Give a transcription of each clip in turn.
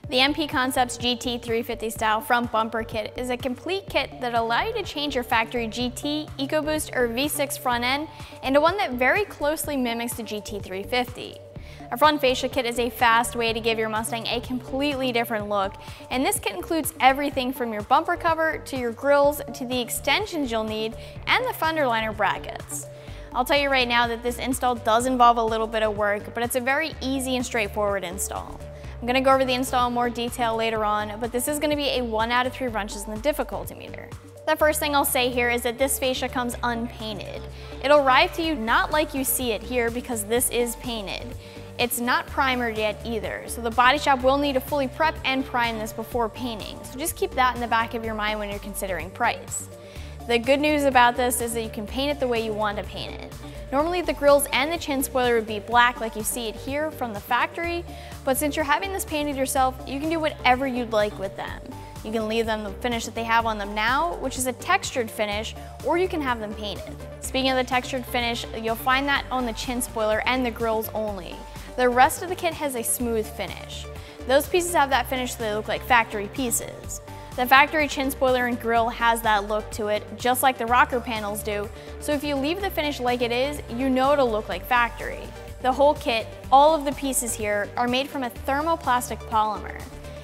The MP Concepts GT350 style front bumper kit is a complete kit that allows you to change your factory GT, EcoBoost, or V6 front end into one that very closely mimics the GT350. A front fascia kit is a fast way to give your Mustang a completely different look, and this kit includes everything from your bumper cover to your grills to the extensions you'll need and the fender liner brackets. I'll tell you right now that this install does involve a little bit of work, but it's a very easy and straightforward install. I'm going to go over the install in more detail later on, but this is going to be a 1 out of 3 wrenches in the difficulty meter. The first thing I'll say here is that this fascia comes unpainted. It'll arrive to you not like you see it here because this is painted. It's not primered yet either, so the body shop will need to fully prep and prime this before painting, so just keep that in the back of your mind when you're considering price. The good news about this is that you can paint it the way you want to paint it. Normally the grills and the chin spoiler would be black like you see it here from the factory, but since you're having this painted yourself, you can do whatever you'd like with them. You can leave them the finish that they have on them now, which is a textured finish, or you can have them painted. Speaking of the textured finish, you'll find that on the chin spoiler and the grills only. The rest of the kit has a smooth finish. Those pieces have that finish so they look like factory pieces. The factory chin spoiler and grill has that look to it, just like the rocker panels do, so if you leave the finish like it is, you know it'll look like factory. The whole kit, all of the pieces here, are made from a thermoplastic polymer.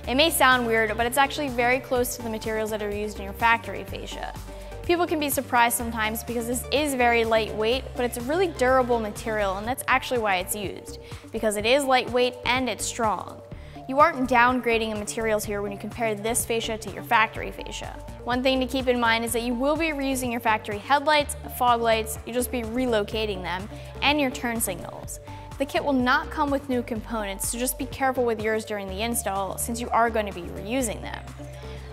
It may sound weird, but it's actually very close to the materials that are used in your factory fascia. People can be surprised sometimes because this is very lightweight, but it's a really durable material, and that's actually why it's used, because it is lightweight and it's strong. You aren't downgrading the materials here when you compare this fascia to your factory fascia. One thing to keep in mind is that you will be reusing your factory headlights, fog lights, you'll just be relocating them, and your turn signals. The kit will not come with new components, so just be careful with yours during the install since you are going to be reusing them.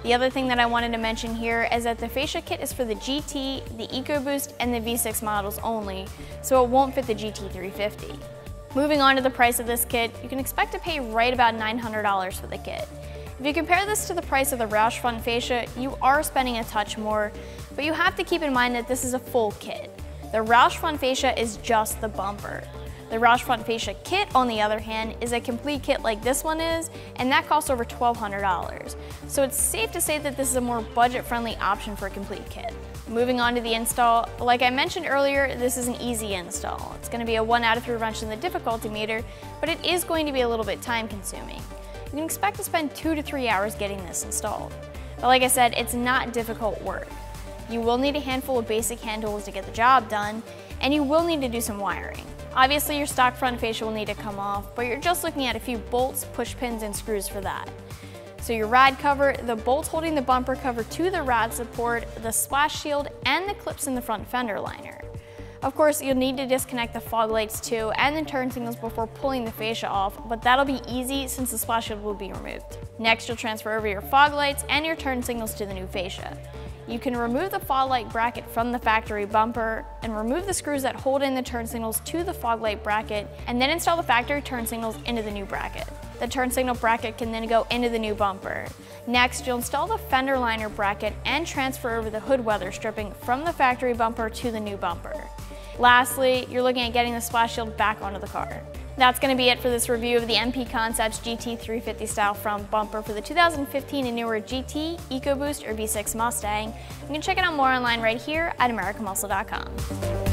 The other thing that I wanted to mention here is that the fascia kit is for the GT, the EcoBoost, and the V6 models only, so it won't fit the GT350. Moving on to the price of this kit, you can expect to pay right about $900 for the kit. If you compare this to the price of the Roush front fascia, you are spending a touch more, but you have to keep in mind that this is a full kit. The Roush front fascia is just the bumper. The Roush front fascia kit, on the other hand, is a complete kit like this one is, and that costs over $1,200. So it's safe to say that this is a more budget-friendly option for a complete kit. Moving on to the install, like I mentioned earlier, this is an easy install. It's going to be a 1 out of 3 wrench in the difficulty meter, but it is going to be a little bit time consuming. You can expect to spend 2 to 3 hours getting this installed. But like I said, it's not difficult work. You will need a handful of basic hand tools to get the job done, and you will need to do some wiring. Obviously your stock front fascia will need to come off, but you're just looking at a few bolts, push pins, and screws for that. So your rad cover, the bolts holding the bumper cover to the rad support, the splash shield, and the clips in the front fender liner. Of course, you'll need to disconnect the fog lights too and the turn signals before pulling the fascia off, but that'll be easy since the splash shield will be removed. Next, you'll transfer over your fog lights and your turn signals to the new fascia. You can remove the fog light bracket from the factory bumper and remove the screws that hold in the turn signals to the fog light bracket, and then install the factory turn signals into the new bracket. The turn signal bracket can then go into the new bumper. Next, you'll install the fender liner bracket and transfer over the hood weather stripping from the factory bumper to the new bumper. Lastly, you're looking at getting the splash shield back onto the car. That's going to be it for this review of the MP Concepts GT350 style front bumper for the 2015 and newer GT, EcoBoost, or V6 Mustang. You can check it out more online right here at AmericanMuscle.com.